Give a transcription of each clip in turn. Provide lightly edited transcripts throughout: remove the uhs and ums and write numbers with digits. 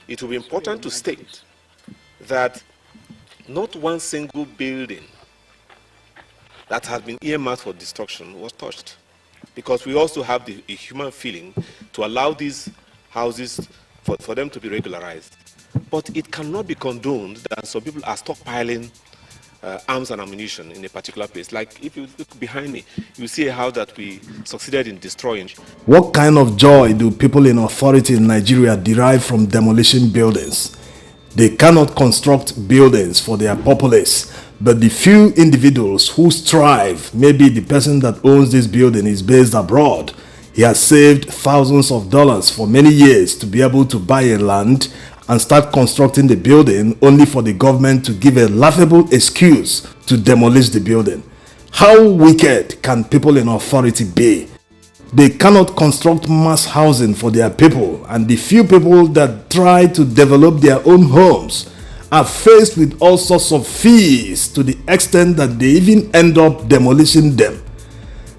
it will be important to state that not one single building that has been earmarked for destruction was touched, because we also have a human feeling to allow these houses for them to be regularized. But it cannot be condoned that some people are stockpiling arms and ammunition in a particular place. Like if you look behind me, you see a house that we succeeded in destroying. What kind of joy do people in authority in Nigeria derive from demolition buildings? They cannot construct buildings for their populace, but the few individuals who strive, maybe the person that owns this building is based abroad. He has saved thousands of dollars for many years to be able to buy a land and start constructing the building, only for the government to give a laughable excuse to demolish the building. How wicked can people in authority be? They cannot construct mass housing for their people, and the few people that try to develop their own homes are faced with all sorts of fees, to the extent that they even end up demolishing them.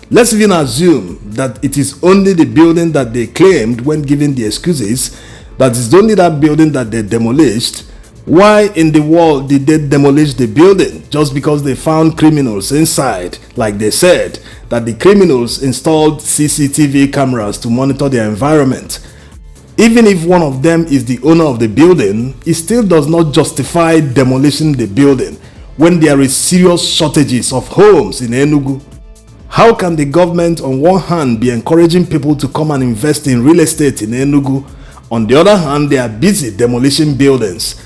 Let's even assume that it is only the building that they claimed when giving the excuses, that is only that building that they demolished. Why in the world did they demolish the building? Just because they found criminals inside, like they said, that the criminals installed CCTV cameras to monitor their environment. Even if one of them is the owner of the building, it still does not justify demolishing the building when there is serious shortages of homes in Enugu. How can the government on one hand be encouraging people to come and invest in real estate in Enugu? On the other hand, they are busy demolishing buildings.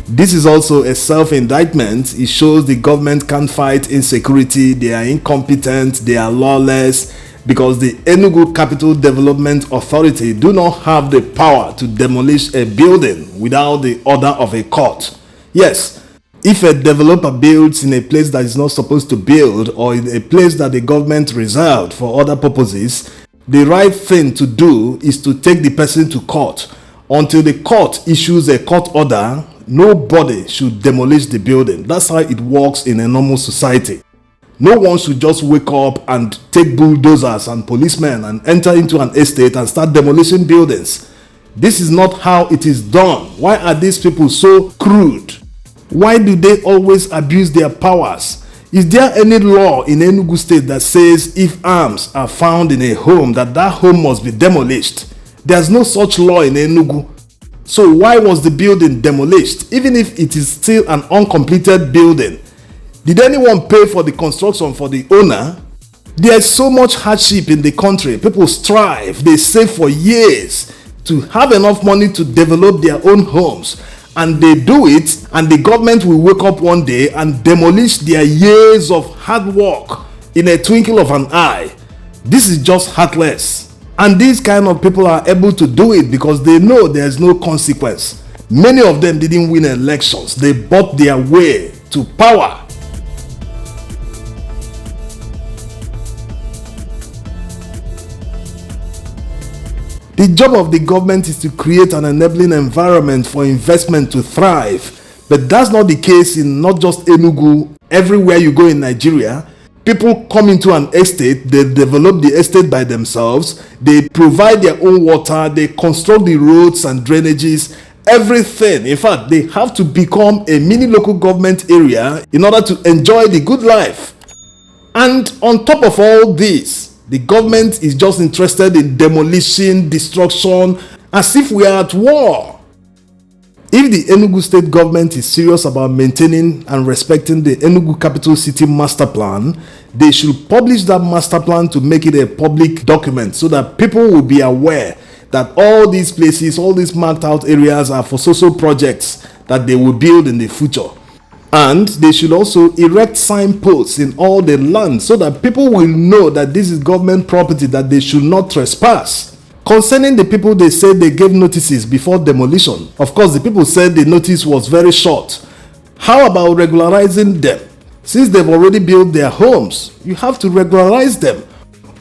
This is also a self-indictment. It shows the government can't fight insecurity, they are incompetent, they are lawless, because the Enugu Capital Development Authority do not have the power to demolish a building without the order of a court. Yes, if a developer builds in a place that is not supposed to build, or in a place that the government reserved for other purposes, the right thing to do is to take the person to court. Until the court issues a court order, nobody should demolish the building. That's how it works in a normal society. No one should just wake up and take bulldozers and policemen and enter into an estate and start demolishing buildings. This is not how it is done. Why are these people so crude? Why do they always abuse their powers? Is there any law in Enugu State that says if arms are found in a home, that home must be demolished? There's no such law in Enugu. So why was the building demolished, even if it is still an uncompleted building? Did anyone pay for the construction for the owner? There is so much hardship in the country. People strive, they save for years to have enough money to develop their own homes. And they do it, and the government will wake up one day and demolish their years of hard work in a twinkle of an eye. This is just heartless. And these kind of people are able to do it because they know there's no consequence. Many of them didn't win elections. They bought their way to power. The job of the government is to create an enabling environment for investment to thrive. But that's not the case in not just Enugu. Everywhere you go in Nigeria, people come into an estate, they develop the estate by themselves, they provide their own water, they construct the roads and drainages, everything. In fact, they have to become a mini local government area in order to enjoy the good life. And on top of all this, the government is just interested in demolition, destruction, as if we are at war. If the Enugu State government is serious about maintaining and respecting the Enugu Capital City Master Plan, they should publish that master plan to make it a public document so that people will be aware that all these places, all these marked out areas are for social projects that they will build in the future. And they should also erect signposts in all the land so that people will know that this is government property that they should not trespass. Concerning the people they said they gave notices before demolition, of course the people said the notice was very short. How about regularizing them? Since they've already built their homes, you have to regularize them.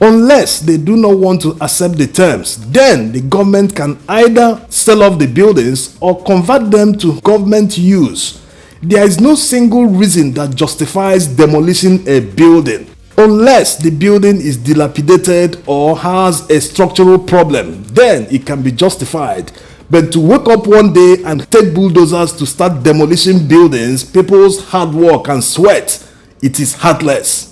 Unless they do not want to accept the terms, then the government can either sell off the buildings or convert them to government use. There is no single reason that justifies demolishing a building. Unless the building is dilapidated or has a structural problem, then it can be justified. But to wake up one day and take bulldozers to start demolishing buildings, people's hard work and sweat, it is heartless.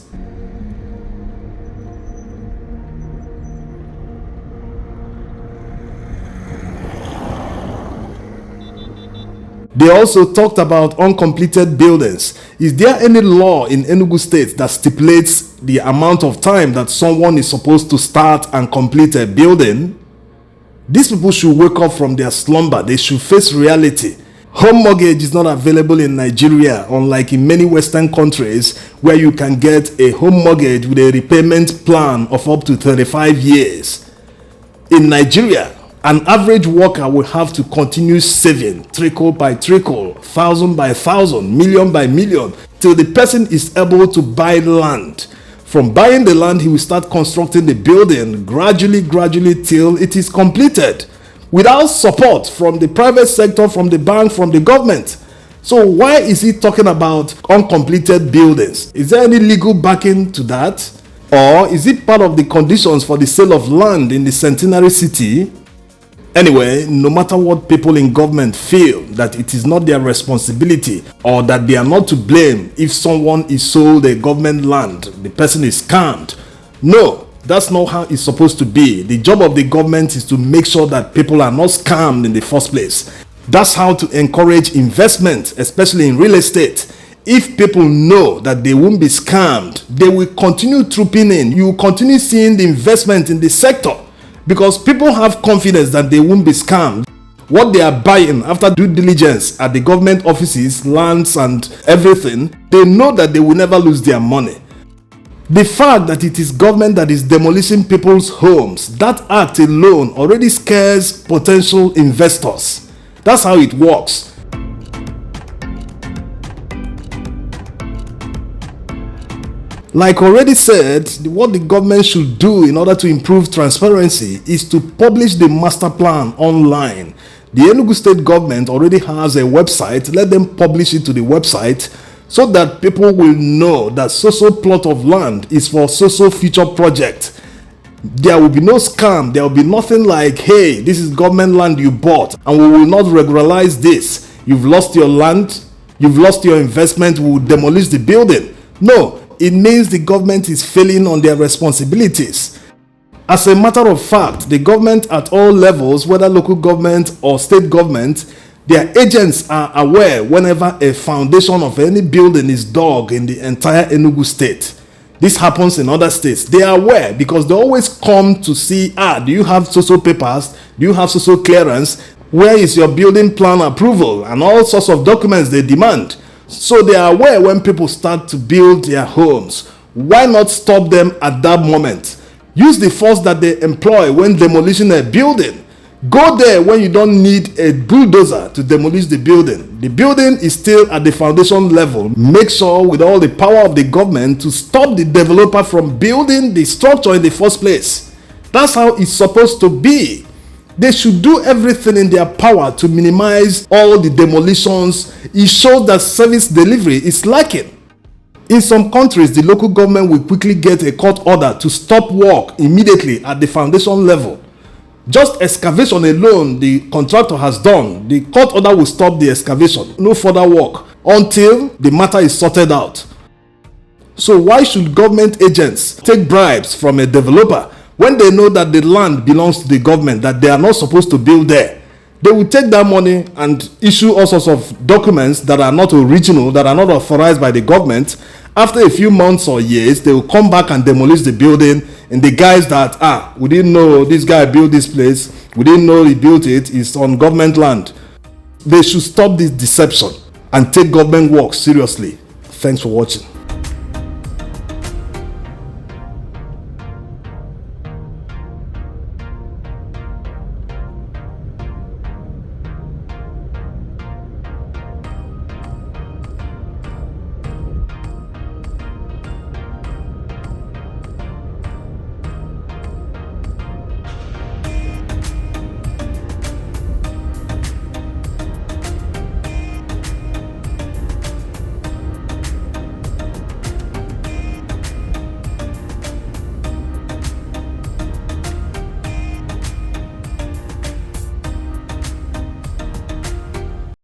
They also talked about uncompleted buildings. Is there any law in Enugu State that stipulates the amount of time that someone is supposed to start and complete a building? These people should wake up from their slumber. They should face reality. Home mortgage is not available in Nigeria, unlike in many Western countries where you can get a home mortgage with a repayment plan of up to 35 years. In Nigeria, an average worker will have to continue saving trickle by trickle, thousand by thousand, million by million, till the person is able to buy land. From buying the land, he will start constructing the building gradually till it is completed, without support from the private sector, from the bank, from the government. So why is he talking about uncompleted buildings? Is there any legal backing to that? Or is it part of the conditions for the sale of land in the centenary city? Anyway, no matter what people in government feel, that it is not their responsibility or that they are not to blame if someone is sold a government land, the person is scammed. No, that's not how it's supposed to be. The job of the government is to make sure that people are not scammed in the first place. That's how to encourage investment, especially in real estate. If people know that they won't be scammed, they will continue trooping in. You will continue seeing the investment in the sector, because people have confidence that they won't be scammed. What they are buying after due diligence at the government offices, lands and everything, they know that they will never lose their money. The fact that it is government that is demolishing people's homes, that act alone already scares potential investors. That's how it works. Like already said, what the government should do in order to improve transparency is to publish the master plan online. The Enugu state government already has a website. Let them publish it to the website so that people will know that so-so plot of land is for so-so future project. There will be no scam. There will be nothing like, hey, this is government land you bought and we will not regularize this. You've lost your land. You've lost your investment. We will demolish the building. No. It means the government is failing on their responsibilities. As a matter of fact, the government at all levels, whether local government or state government, their agents are aware whenever a foundation of any building is dug in the entire Enugu state. This happens in other states. They are aware because they always come to see, do you have so-so papers? Do you have so-so clearance? Where is your building plan approval? And all sorts of documents they demand. So they are aware when people start to build their homes. Why not stop them at that moment? Use the force that they employ when demolishing a building. Go there when you don't need a bulldozer to demolish the building. The building is still at the foundation level. Make sure with all the power of the government to stop the developer from building the structure in the first place. That's how it's supposed to be. They should do everything in their power to minimize all the demolitions. It shows that service delivery is lacking. In some countries, the local government will quickly get a court order to stop work immediately at the foundation level. Just excavation alone, the contractor has done. The court order will stop the excavation. No further work until the matter is sorted out. So why should government agents take bribes from a developer when they know that the land belongs to the government, that they are not supposed to build there? They will take that money and issue all sorts of documents that are not original, that are not authorized by the government. After a few months or years, they will come back and demolish the building in the guise that, we didn't know this guy built this place. We didn't know he built it. It's on government land. They should stop this deception and take government work seriously. Thanks for watching.